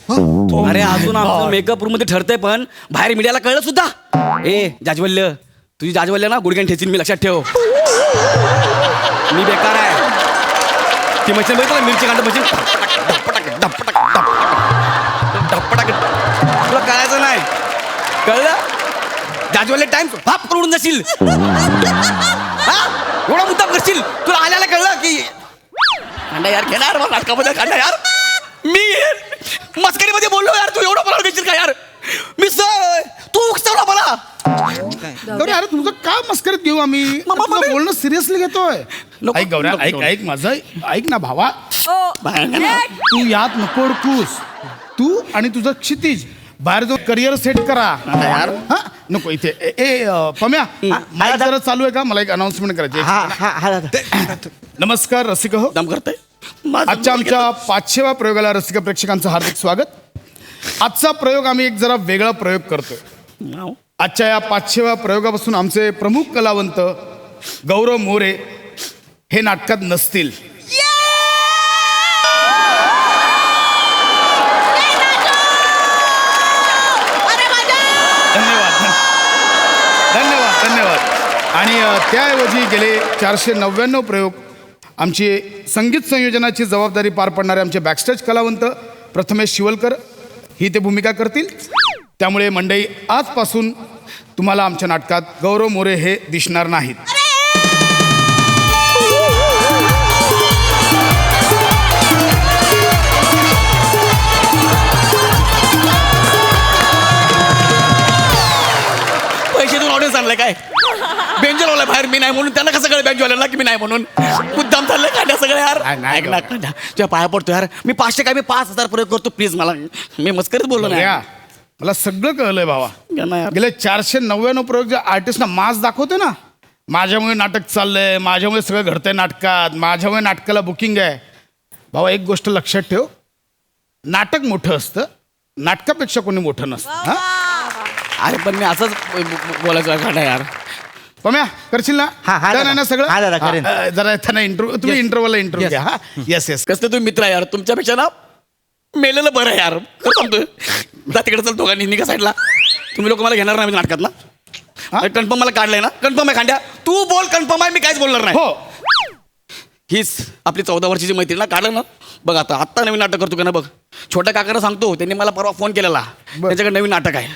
अरे अजून आमचं मेकअप रूम मध्ये ठरतंय पण बाहेर मीडियाला कळलं सुद्धा. जाज्वल्य तुझी जाज्वल्य ना गुडघ्यान ठेचीन मी लक्षात ठेव. मी बेकार आहे. ती मशीन बघितलं मिरची कांड मशीन तुला कळायचं नाही. कळलं. जाज्वल्य टाइम्स भाप करून जाशील. एवढा मुद्दा करशील. तुला आल्याला कळलं की कांडा यार घेणार मला नाटकामध्ये. कांडा यार मी मस्करीमध्ये बोललो यार. तू एवढं मला देशील का यार. मी सर तू उकसवला मला. गौऱ्या अरे तुझं का मस्करीत घेऊ आम्ही. तुझं बोलणं सिरियसली घेतोय. ऐक गौऱ्या ऐक माझं ऐक ना भावा. तू यात नको अडकूस. तू आणि तुझं क्षितिज बाहेर जाऊन करिअर सेट करा. हा नको इथे. पम्या माईक जरा चालू आहे का. मला एक अनाउन्समेंट करायची. नमस्कार रसिक हो. दम करतोय. आजच्या आमच्या 500व्या प्रयोगाला रसिक प्रेक्षकांचं हार्दिक स्वागत. आजचा प्रयोग आम्ही एक जरा वेगळा प्रयोग करतोय. आजच्या या 500व्या प्रयोगापासून आमचे प्रमुख कलावंत गौरव मोरे हे नाटकात नसतील. धन्यवाद. आणि त्याऐवजी गेले 499 प्रयोग आमची संगीत संयोजनाची जबाबदारी पार पाडणारे आमचे बॅकस्टेज कलावंत प्रथमेश शिवलकर ही ते भूमिका करतील. त्यामुळे मंडळी आजपासून तुम्हाला आमच्या नाटकात गौरव मोरे हे दिसणार नाहीत. पैसे देऊन ऑडियन्स आणलं काय. बेंजल वाला बाहेर मी नाही म्हणून त्यांना कसं कळलं बेंजवाल्याला की मी नाही म्हणून. मुद्दाम चाललंय कांड्या सगळं यार. ऐक ना कांड्या तुझ्या पाया पडतो यार. मी 500 काय मी 5000 प्रयोग करतो प्लीज. मला मी मस्करीत बोललो नाही. मला सगळं कळलंय भावा. यार. गेले 499 प्रयोग जे आर्टिस्टना मास दाखवते ना. माझ्यामुळे नाटक चाललंय. माझ्यामुळे सगळं घडतंय नाटकात. माझ्यामुळे नाटकाला बुकिंग आहे. भावा एक गोष्ट लक्षात ठेव. नाटक मोठं असतं. नाटकापेक्षा कोणी मोठं नसतं. अरे पण मी असंच बोलायचं कांड्या यार. पम्या करशील ना हा, हा, Done दादा. आहे ना सगळं हा, दादा, करेन. जरा त्यांना इंटरव्ह्यू तुम्ही इंटरव्ह्यूला इंटरव्ह्यू घ्या हा येस येस कसं तुम्ही मित्र आहे यार तुमच्यापेक्षा ना मेलेलं बरं आहे यार खरं सांगतोय जा तिकडे चल दोघांनी निघा साईडला तुम्ही लोक मला घेणार नाही नाटकातला कन्फर्म मला काढलंय ना कन्फर्म आहे खांड्या तू बोल कन्फर्म आहे मी काहीच बोलणार नाही हो हीच आपली 14 वर्षाची मैत्रीण ना काढलं ना बघ आता नवीन नाटक करतो का ना बघ छोट्या काकांना सांगतो त्यांनी मला परवा फोन केलेला त्यांच्याकडे नवीन नाटक आहे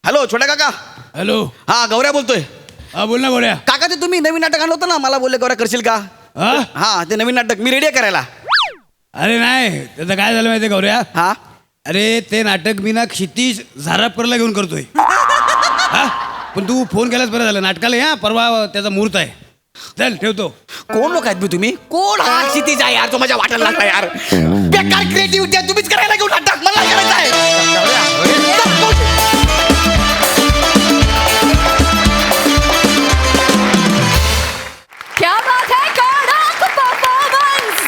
हॅलो छोट्या काका हॅलो हा गौऱ्या बोलतोय हा बोल ना गोळ्या काका ते तुम्ही नवीन नाटक आणलं होतं ना मला बोलले गौऱ्या करशील का हा? हा ते नवीन नाटक मी रेडी आहे करायला अरे नाही त्याचं काय झालं माहितीये गौऱ्या हा अरे ते नाटक मी ना क्षितिज झारापकरला घेऊन करतोय हा? पण तू फोन केलाच बरं झालं नाटकाला या परवा त्याचा मुहूर्त आहे चल ठेवतो कोण लोक आहेत बे तुम्ही कोण हा क्षितिज आहे यार तो माझ्या वाटायला लागला यार बेकार क्रिएटिव्हिटी आहे तुम्हीच करायला घेऊन नाटक मला करायचं आहे क्या बात है कडक परफॉर्मन्स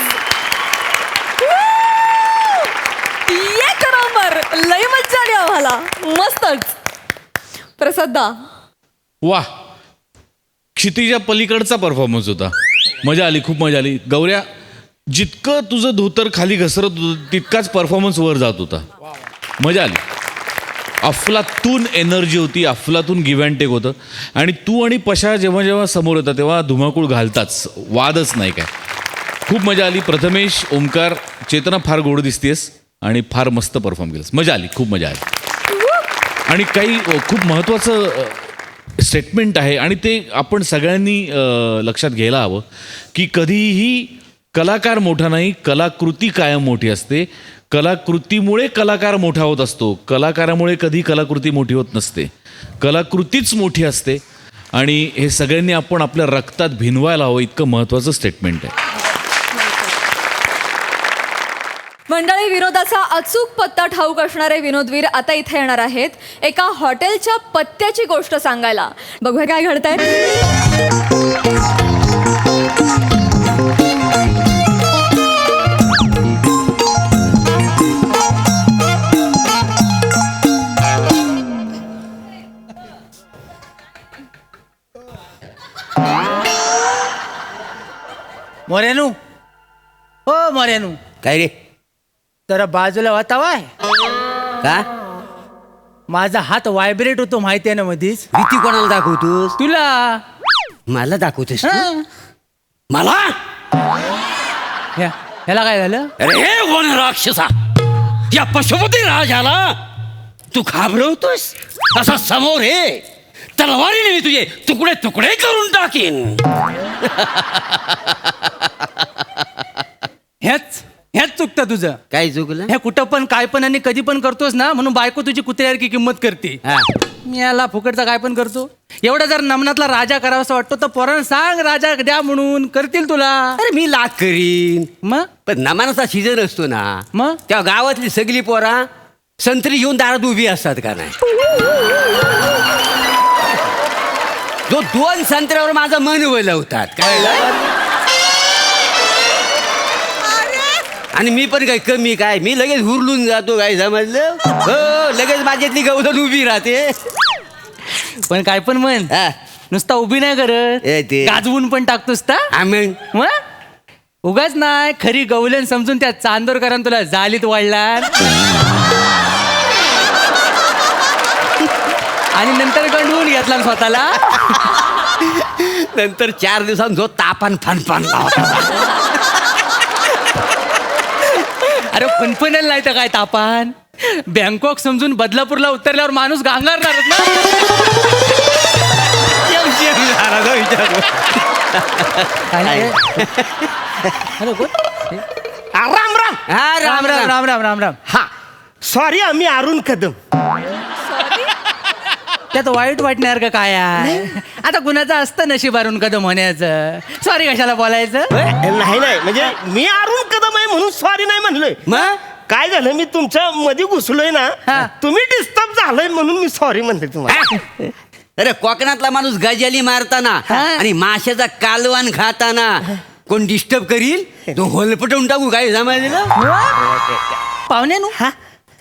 एक नंबर लई मज्जा आली आम्हाला मस्तच प्रसादा वा क्षितिजा पलीकडचा परफॉर्मन्स होता मजा आली खूप मजा आली गौऱ्या जितकं तुझं धोतर खाली घसरत होतं तितकाच परफॉर्मन्स वर जात होता मजा आली अफलातून एनर्जी होती अफलातून गिव्ह अँड टेक होतं आणि तू आणि पशा जेव्हा जेव्हा समोर येतात तेव्हा धुमाकूळ घालताच वादच नाही काय खूप मजा आली प्रथमेश ओमकार चेतना फार गोड दिसतेस आणि फार मस्त परफॉर्म केलंस मजा आली खूप मजा आली आणि काही खूप महत्त्वाचं स्टेटमेंट आहे आणि ते आपण सगळ्यांनी लक्षात घ्यायला हवं की कधीही कलाकार मोठा नाही कलाकृती कायम मोठी असते कलाकृतीमुळे कलाकार मोठा होत असतो कलाकारामुळे कधी कलाकृती मोठी होत नसते कलाकृतीच मोठी असते आणि हे सगळ्यांनी आपण आपल्या रक्तात भिनवायला हवं इतकं महत्त्वाचं स्टेटमेंट आहे मंडळी विनोदाचा अचूक पत्ता ठाऊक असणारे विनोदवीर आता इथे येणार आहेत एका हॉटेलच्या पत्त्याची गोष्ट सांगायला बघूया काय घडतंय मोरेनू हो मोरेनू काय रे जरा बाजूला वातावाय का माझा हात व्हायब्रेट होतो माहिती आहे ना मधीच भीती कोणाला दाखवतोस तुला मला दाखवतोस हं. मला ह्याला काय झालं अरे वन राक्षसा या पशुपती राजाला तू घाबरवतोस असा समोर ये तलवारीने मी तुझे तुकडे तुकडे करून टाकीन ह्याच चुकतं तुझं काय चुकलं हे कुठं पण काय पण आणि कधी पण करतोस ना म्हणून बायको तुझी कुत्र्यासारखी किंमत करते हा. मी याला फुकटचा काय पण करतो एवढा जर नमनातला राजा करावासा वाटतो तर पोरांना सांग राजा द्या म्हणून करतील तुला अरे मी लाख करीन मग पण नमानाचा सीजन असतो ना मग? त्या गावातली सगळी पोरा संत्री घेऊन दारात उभी असतात का नाही जो 2 संत्र्यावर माझं मन वळवतात काय आणि मी पण काय कमी काय मी लगेच हुरलून जातो काय समजलं हो लगेच माझ्यातली गवदन उभी राहते पण काय पण म्हण हा. नुसता उभी नाही ए करत ते. गाजवून पण टाकतोस ता आम्ही मग उगाच नाही खरी गवलन समजून त्या चांदोरकरांना तुला जालीत वाढला आणि नंतर गंडवून घेतला स्वतःला नंतर 4 दिवसांत जो तापान फनफनला होता अरे फनफनेल नाही तर काय तापान बँकॉक समजून बदलापूरला उतरल्यावर माणूस गांगारणारच ना हॅलो कोण? राम राम हा राम राम राम राम राम राम हा सॉरी आम्ही अरुण कदम त्यात वाईट वाटणार का काय आहे आता कुणाचं असतं नशीब अरुण कदम होण्याचं सॉरी कशाला बोलायचं नाही नाही म्हणजे मी अरुण कदम आहे म्हणून सॉरी नाही म्हणलोय मग काय झालं मी तुमच्या मध्ये घुसलोय हा. ना तुम्ही डिस्टर्ब झालोय म्हणून मी सॉरी म्हणते तुम्हाला अरे कोकणातला माणूस गजाली मारताना आणि माशाचा कालवान खाताना कोण डिस्टर्ब करील तो होलपटवून टाकू काय जमायला पाहुण्यानू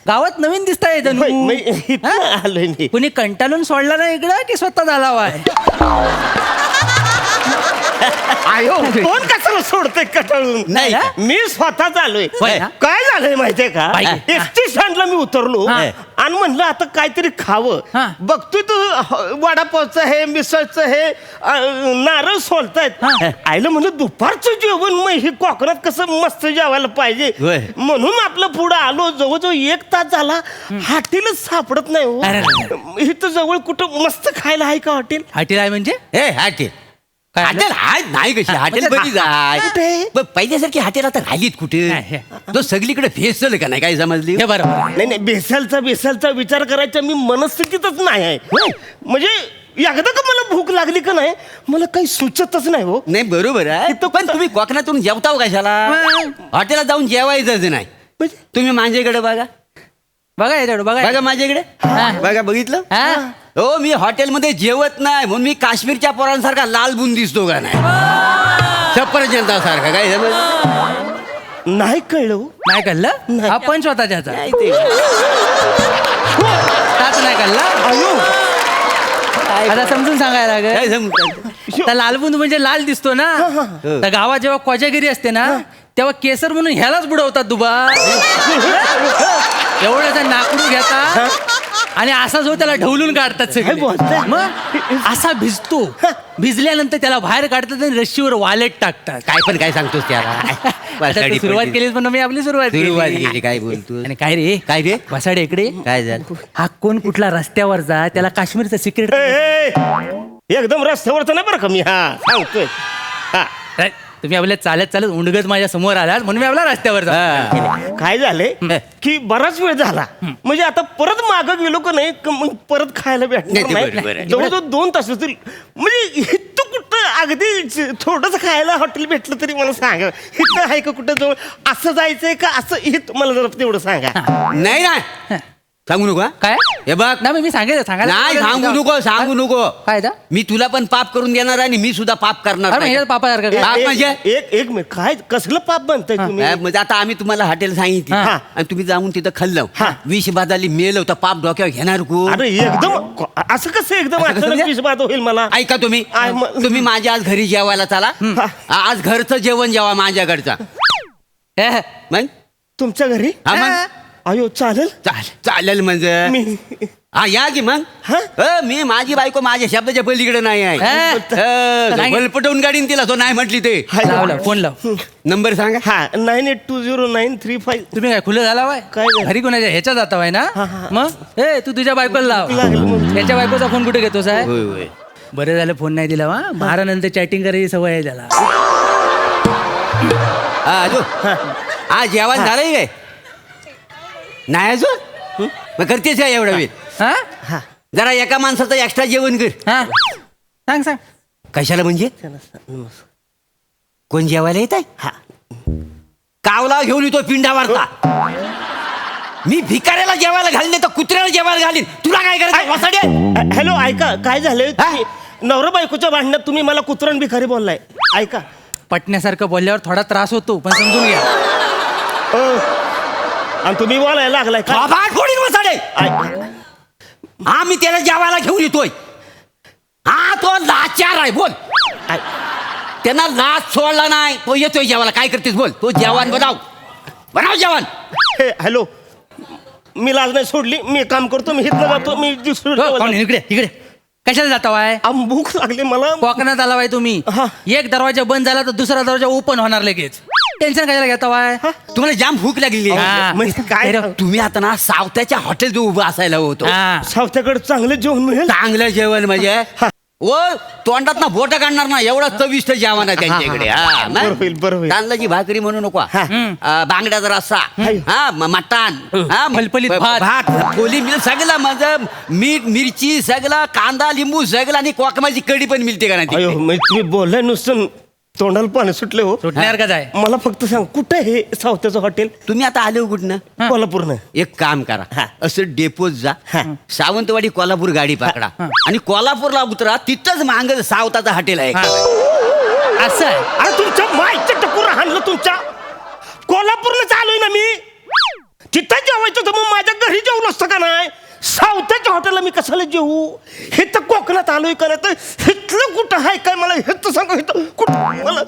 गावात नवीन दिसताय जणू. हा? आलोय मी. कुणी कंटाळून सोडला ना इकडं की स्वतः झाला वाय? आयो कोण कशाला सोडतोय कटाळून नाही. मी स्वतःच आलोय. होय ना? काय झालंय माहितीये का, पाहिजे. एसटी स्टँडला मी उतरलो हा. आणि म्हणलं आता काहीतरी खावं. हा. बघतोय तू वडापावचं हे मिसळचं हे नारळ सोलतायत. आईला म्हणलं दुपारचं जेवण मग हे कोकणात कसं मस्त जेवायला पाहिजे म्हणून आपलं पुढं आलो. जवळजवळ 1 तास झाला हॉटेलच सापडत नाही हो. इथं जवळ कुठं मस्त खायला आहे का हॉटेल? हॉटेल आहे म्हणजे ए हॉटेल काय हॉटेल हाय नाही कशी हॉटेल म्हणजे बरी जाय कुठे? पण पहिल्यासारखी हॉटेल आता राहिलीत कुठे तो सगळीकडे फेसल का नाही काय समजली हे बरोबर. नाही नाही बेसालचा विचार करायचा मी मनस्थितीतच नाही आहे. म्हणजे एकदा का मला भूक लागली का नाही मला काही सुचतच नाही हो. नाही बरोबर आहे इथं पण तुम्ही कोकणातून जेवताव कशाला हॉटेलात जाऊन जेवायचंच नाही म्हणजे? तुम्ही माझ्याकडे बघा बघा याच्याकडे बघा. बघा माझ्याकडे बघा बघितलं हा? हो मी हॉटेलमध्ये जेवत नाही म्हणून मी काश्मीरच्या पोरांसारखा लाल बुन दिसतो का नाही सफरचंदासारखा काय समज नाही कळलं हो. नाही कळलं आपण स्वतःच्या नाही ते. नाही कळला. आता समजून सांगायला काय लागेल. समजतं? तर लालबुंद म्हणजे लाल दिसतो ना तर गावात जेव्हा कोजागिरी असते ना तेव्हा केसर म्हणून ह्यालाच बुडवतात दुबा. एवढ्याचा नाकडू घेतात आणि असा जो त्याला ढवलून काढतात सगळे. मग असा भिजतो भिजल्यानंतर त्याला बाहेर काढतात आणि रश्शीवर वालेट टाकतात. काय पण काय सांगतोस त्याला आता तू सुरुवात केलीस पण मी आपली सुरुवात केली काय बोलतो आणि काय रे काय रे बसाडे इकडे काय झालं हा कोण कुठला रस्त्यावर जा त्याला काश्मीरचं सिक्रेट. एकदम रस्त्यावरचं नाही बरं का मी हा सांगतोय. हा तुम्ही आपल्या चालत चालत उंडगत माझ्या समोर आलात म्हणून मी आपल्या रस्त्यावर जा. काय झालंय की बराच वेळ झाला म्हणजे आता परत मागं गेलो का नाही मग परत खायला नाही, ते भेटणार बरोबर नाही. आहे. जवळजवळ 2 तास होतील म्हणजे इथं कुठं अगदी थोडंसं खायला हॉटेल भेटलं तरी मला सांगा. इथं आहे का कुठं जवळ असं जायचंय का असं हे मला जरा तेवढं सांगा. नाही नाही सांगू नको हा? काय हे बघ नाही मी सांगायचं नाही सांगू नको काय दा? मी तुला पण पाप करून देणार आणि मी सुद्धा पाप करणार अरे नाही. म्हणजे पापासारखं काय? पाप म्हणजे एक मिनिट काय कसलं पाप बनताय तुम्ही? म्हणजे आता आम्ही तुम्हाला हॉटेल सांगितलं हा. आणि तुम्ही जाऊन तिथं खाल्लं हा. विष बाजाली मेल तर पाप डोक्यावर घेणार को अरे एकदम असं कसं एकदम असं अचानक कसं? विषबाध होईल मला? ऐका तुम्ही तुम्ही माझ्या आज घरी जेवायला चला आज घरचं जेवण जेवा माझ्याकडचा मग तुमच्या घरी हा मग अयो चालेल चालेल म्हणजे मी हा या की मग हा? मी माझी बायको माझ्या शब्दाच्या पलीकडे नाही आहे बल पटवून गाडीन तिला तो नाही म्हटली ते लाव फोन लाव. नंबर सांगा हा 982093 तुम्ही काय खुलं झाला वाय काय झालं? घरी कोणाच्या ह्याच्या जाता वाय ना मग ए तू तुझ्या बायकोला लाव लागेल मग. त्याच्या बायकोचा फोन कुठे घेतोस आहे होय होय बरं झालं फोन नाही दिला वा 12 नंतर चॅटिंग करायची सवय आहे त्याला. हा अजून हा जेवण झालंय काय नाही अजून मग करतेस काय एवढा वेळ हा जरा एका माणसाचं एक्स्ट्रा जेवण कर हा सांग सांग कशाला म्हणजे कोण जेवायला येत आहे कावला घेऊन येतो पिंडा वारता मी भिकाऱ्याला जेवायला घालले तर कुत्र्याला जेवायला घालीन तुला काय करायचं वसाडे हॅलो ऐका काय झालंय तुम्ही नवरा बायकोच्या भांडणात तुम्ही मला कुत्रण भिकारी बोललाय. ऐका पटण्यासारखं बोलल्यावर थोडा त्रास होतो पण समजून घ्या. आणि तुम्ही बोलायला लागलाय का? बाबा फोडीन वसाडे हा मी त्याला जेवायला घेऊन येतोय हा तो लाचार आहे बोल त्यांना लाच सोडला नाही तो येतोय जेवायला काय करतेस बोल तो जेवण बनव जेवण हॅलो मी लाज नाही सोडली मी एक काम करतो मी इथनं जातो मी दुसरं इकडे इकडे कशाला जाता वाय भूक लागली मला. कोकणात आला वाय तुम्ही हा. एक दरवाजा बंद झाला तर दुसरा दरवाजा ओपन होणार लगेच टेन्शन कशाला घेता वाय तुम्हाला जाम भूक लागली हा. म्हणजे काय तुम्ही आता ना सावत्याच्या हॉटेल जो उभं असायला होतो हा. सावत्याकडे चांगलं जेवण मिळेल. चांगलं जेवण म्हणजे ओ तोंडात ना बोट काढणार ना एवढा चविष्ट जेवण आहे त्यांच्याकडे हा, मग? बरं होईल, बरं होईल. तांदळाची भाकरी म्हणू नको बांगड्याचा रस्सा हा मटण हा फलफलीत भात. भात कोली मिळ सगळं माझं मीठ मिरची सगळं कांदा लिंबू सगळं आणि कोकमाची कढी पण मिळते का नाही अयो तिकडे? म्हणजे तुम्ही बोललाय नुसतं तोंडाला पाणी सुटले हो. सुटणार का जाय मला फक्त सांग कुठे हे सावत्याचं हॉटेल? तुम्ही आता आले हो कुठनं कोल्हापूरनं. एक काम करा असं डेपोत जा सावंतवाडी कोल्हापूर गाडी पकडा आणि कोल्हापूरला उतरा तिथंच मांग सावताचं हॉटेल आहे असं आहे अरे तुमच्या माईचं टकूर हाणलं तुमच्या कोल्हापूरला चालूय ना मी तिथं जेवायचं तर मग माझ्या का नाही सावत्याच्या हॉटेलला मी कशाला जेवू हे तर कोकणात आलोय का नाही तर हिथलं कुठं आहे काय मला हे तर सांगा हिथं कुठं मला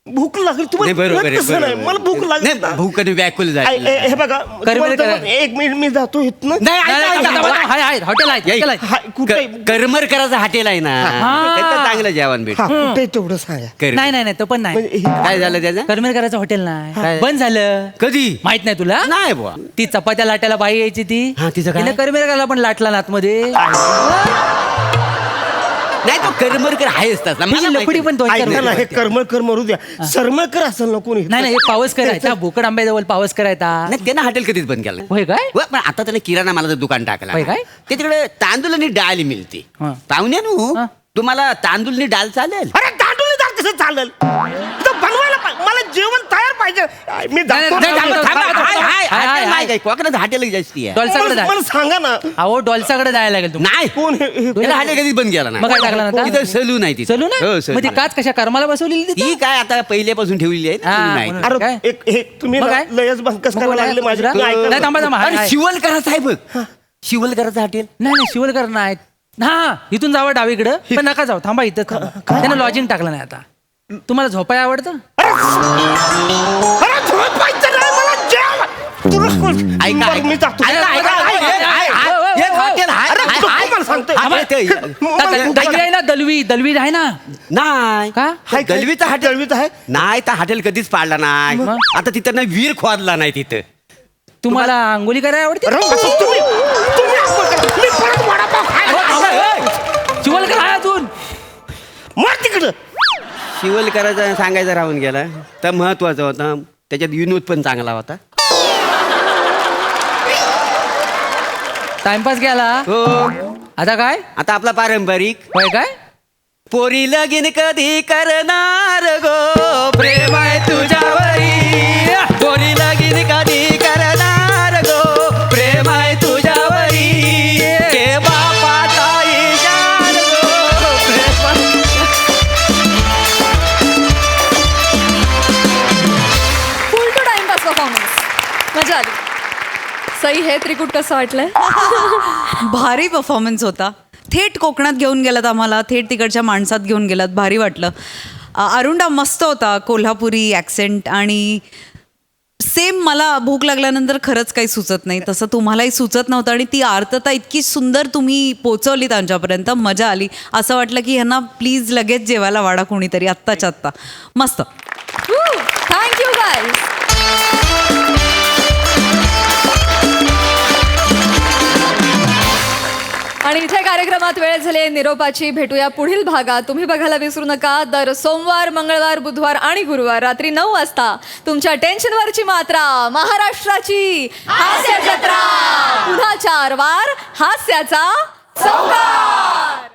भूक लागली नाही, तुम्हाला बरोबर आहे, कळत कसं नाही बरोबर. मला भूक लागली नाही, भूकने व्याकुल झाली. हे बघा करमेल तुम्हाला करा. एक मिनिट मी जातो इथनं नाही, ऐका, नाही, ऐका, नाही, ऐका. आहे हॉटेल आहे हॉटेल आहे हाय, कुठे करमरकराचं हॉटेल आहे ना त्याचं चांगलं जेवण भेट हा कुठे तेवढं सांगा नाही नाही नाही तो पण नाही म्हणजे हे- काय झालं त्याचं करमेरकराचं हॉटेल नाही काय? बंद झालं कधी माहित नाही तुला नाही बुवा ती चपात्या लाटायला बाई यायची ती हा, तिचं काय? तिला करमेरकरला पण लाटला ना आतमध्ये नाही तो करमरकर आहेच तसा मला तिची लफडी पण तो ऐका ना हे करमळकर मरू द्या सरमळकर असेल ना कोणी नाही नाही एक पावस करायचा भोकड आंब्याजवळ पावस करायचा नाही त्यानं हॉटेल कधीच बंद केलं होय काय व, पण आता त्याने किराणा मालाचं दुकान टाकलं होय काय? ते तिकडे तांदूळ आणि डाळ मिळते हा. पाहुण्यानु हा. तुम्हाला तांदूळ आणि डाळ चालेल अरे दांडून दाल कसं चालेल इथं बनवायला मला जेवण तयार पाहिजे मी जातो नाही, ना. थांबा, थांबा, थांबा. हाय, हाय, हाय, हाय, हॉटेल नाही हाय. काय कोकणात हॉटेल जास्ती आहे डॉल्साकडे मला जाय मला सांगा ना अहो डॉल्साकडे जायला लागेल तुम्ही नाही कोण हे त्याला हॉटेल कधीच बंद केला मग काय टाकलं ना आता? तिथं सलून आहे तिथं. चलू हो, ना सलून मग ती आहे. काच कशा कर्माला बसवलेली तिथं? ती काय आता पहिल्यापासून ठेवलेली आहे हा, सलून आहे. म्हणून. अरे काय? एक तुम्ही मग ना काय? लयच बंकस मग करायला बोला, लागले माझ्या दुसरं? तुम्ही ऐका नाही, थांबा, थांबा. हाय, अरे हाय. शिवलकराचं आहे बघ शिवलकराचं हॉटेल नाही नाही शिवलकर नाही हा इथून जावं डावीकडं पण नका जाऊ थांबा इथं त्यानं लॉजिंग टाकलं नाही आता तुम्हाला झोपाय आवडतं अरे झोपायचं नाही मला जेव तुला कोण- ऐका, बरं, मी जातो ऐका, ऐका, ऐका, ऐका, एक हॉटेल आहे, अरे, आहे, तू आहे. मला सांगतोय. आहे, ते- दलवी आहे ना दलवी आहे ना नाही का? हाय, दलवीचं हॉटेल दळवीत आहे नाही तर हॉटेल कधीच पाडला नाही मग? आता तिथं ना वीर खोदला नाही तिथं तुम्हाला आंघोळी करायला आवडते अरे, असं तुम्ही असं करा. मी परत वडापाव खायला शिवलकर आहे अजून मर तिकडं शिवलकराचं सांगायचं राहून गेला तर महत्वाचं होतं त्याच्यात विनोद पण चांगला होता टाइमपास गेला हो आता काय आता आपला पारंपरिक होय काय पोरी लगीन कधी करणार गो प्रेम आहे तुझ्यावरी पोरी लगीन कधी करणार गो प्रेम आहे तुझ्यावरी के बापाचा इशार गो प्रेम फुल टू टाइमपास परफॉर्मन्स मजा आली सई हे त्रिकूट कसं वाटलंय भारी परफॉर्मन्स होता थेट कोकणात घेऊन गेलात आम्हाला थेट तिकडच्या माणसात घेऊन गेलात भारी वाटलं अरुंडा मस्त होता कोल्हापुरी ॲक्सेंट आणि सेम मला भूक लागल्यानंतर खरंच काही सुचत नाही तसं तुम्हालाही सुचत नव्हतं आणि ती आर्तता इतकी सुंदर तुम्ही पोचवली त्यांच्यापर्यंत मजा आली असं वाटलं की ह्यांना प्लीज लगेच जेवायला वाढा कोणीतरी आत्ताच्या आत्ता मस्त थँक्यू गाईज आणि इथे कार्यक्रमात वेळ झाली निरोपाची भेटूया पुढील भागात तुम्ही बघायला विसरू नका दर सोमवार मंगळवार बुधवार आणि गुरुवार रात्री 9 वाजता तुमच्या टेन्शनवरची मात्रा महाराष्ट्राची हास्य जत्रा पुन्हा 4 वार हास्याचा चौकार